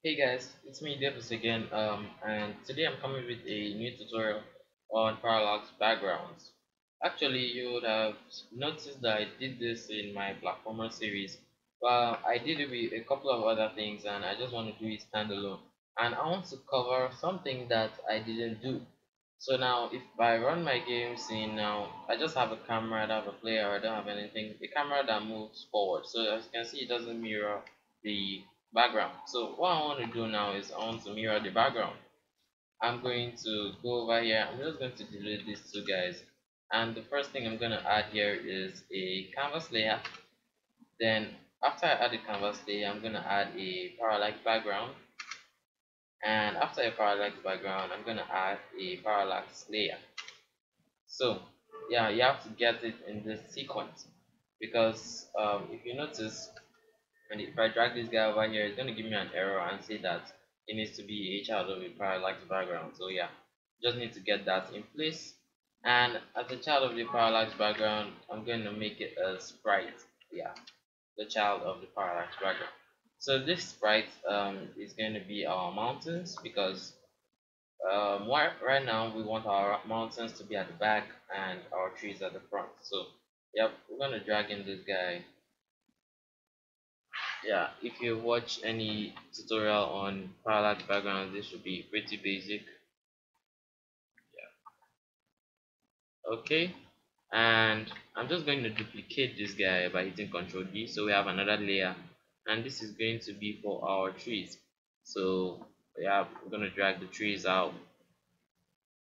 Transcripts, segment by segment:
Hey guys, it's me Davis again, and today I'm coming with a new tutorial on Parallax Backgrounds. Actually, you would have noticed that I did this in my platformer series, but I did it with a couple of other things and I just want to do it standalone. And I want to cover something that I didn't do. So now, if I run my game scene now, I just have a camera, I don't have a player, I don't have anything. The camera that moves forward. So as you can see, it doesn't mirror the background. So what I want to do now is I want to mirror the background. I'm going to go over here. I'm just going to delete these two guys. And the first thing I'm going to add here is a canvas layer. Then after I add a canvas layer, I'm going to add a parallax background. And after a parallax background, I'm going to add a parallax layer. So yeah, you have to get it in this sequence because if you notice, and if I drag this guy over here, it's going to give me an error and say that it needs to be a child of a parallax background. So yeah, just need to get that in place. And as a child of the parallax background, I'm going to make it a sprite. Yeah, the child of the parallax background. So this sprite is going to be our mountains because right now we want our mountains to be at the back and our trees at the front. So yep, we're going to drag in this guy. Yeah, if you watch any tutorial on parallax backgrounds, this should be pretty basic. Okay, and I'm just going to duplicate this guy by hitting Ctrl D. So we have another layer, and this is going to be for our trees. So yeah, we're going to drag the trees out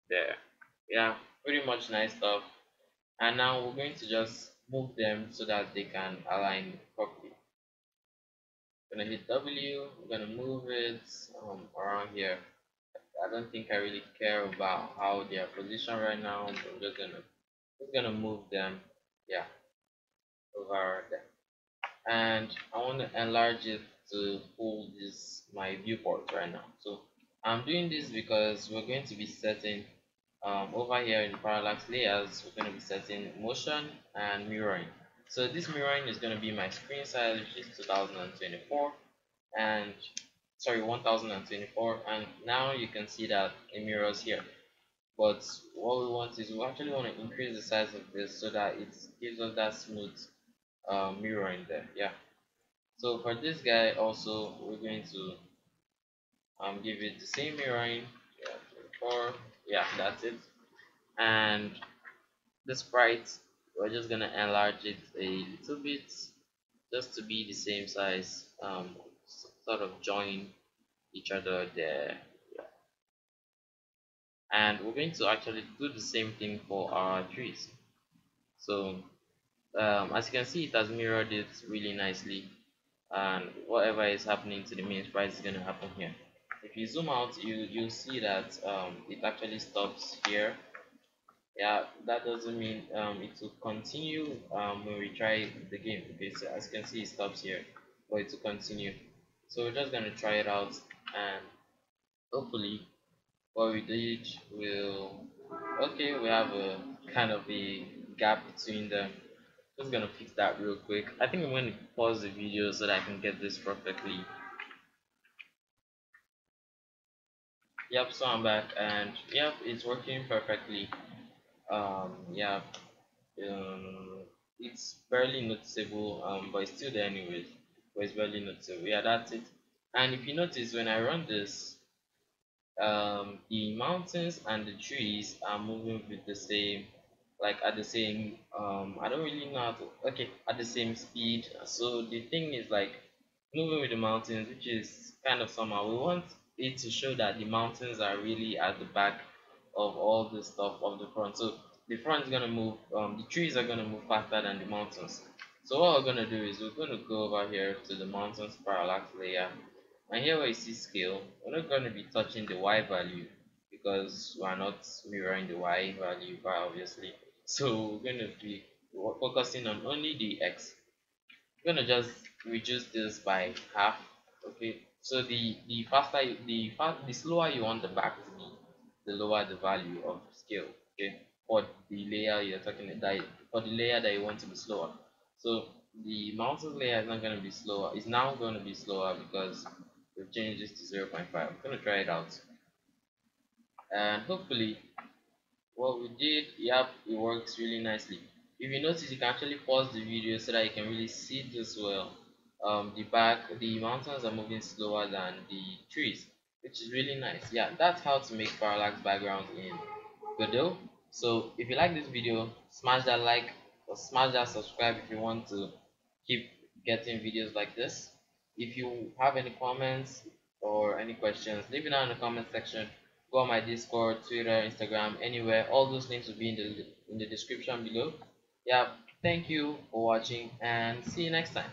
there. Yeah, pretty much nice stuff. And now we're going to just move them so that they can align properly. Gonna hit W, we're gonna move it around here. I don't think I really care about how they are positioned right now. I'm just gonna move them, yeah, over there. And I want to enlarge it to hold this my viewport right now. So I'm doing this because we're going to be setting over here in parallax layers. We're going to be setting motion and mirroring. So this mirroring is going to be my screen size, which is 2024 and sorry 1024, and now you can see that it mirrors here. But what we want is we actually want to increase the size of this so that it gives us that smooth mirroring there. Yeah, so for this guy also we're going to give it the same mirroring. Yeah, 24. Yeah, that's it. And the sprite, we're just gonna enlarge it a little bit just to be the same size, sort of join each other there. Yeah. And we're going to actually do the same thing for our trees. So as you can see, it has mirrored it really nicely, and whatever is happening to the main sprite is going to happen here. If you zoom out, you'll see that it actually stops here. Yeah, that doesn't mean it will continue when we try the game. Okay, so as you can see, it stops here, but it will continue. So we're just going to try it out, and hopefully what we did will, okay, we have a kind of a gap between them. Just gonna fix that real quick. I think I'm going to pause the video so that I can get this perfectly. Yep, so I'm back and yep, it's working perfectly. Yeah, um it's barely noticeable, but it's still there anyways, but it's barely noticeable. Yeah, that's it. And if you notice, when I run this, the mountains and the trees are moving with the same, like at the same, I don't really know how to, okay, at the same speed. So the thing is like moving with the mountains, which is kind of somehow we want it to show that the mountains are really at the back of all the stuff of the front. So the front is gonna move, the trees are gonna move faster than the mountains. So what we're gonna do is we're gonna go over here to the mountains parallax layer, and here where you see scale, we're not going to be touching the y value because we're not mirroring the y value very obviously. So we're going to be focusing on only the x. We're going to just reduce this by half. Okay, so the faster the slower you want the back to be, the lower the value of scale. Okay, for the layer you're talking about, for the layer that you want to be slower. So the mountain layer is not going to be slower. It's now going to be slower because we've changed this to 0.5. I'm gonna try it out, and hopefully what we did, yep, it works really nicely. If you notice, you can actually pause the video so that you can really see this well. The mountains are moving slower than the trees, which is really nice. Yeah, that's how to make parallax backgrounds in Godot. So if you like this video, smash that like or smash that subscribe if you want to keep getting videos like this. If you have any comments or any questions, leave it down in the comment section. Go on my Discord, Twitter, Instagram, anywhere. All those links will be in the description below. Yeah, thank you for watching and see you next time.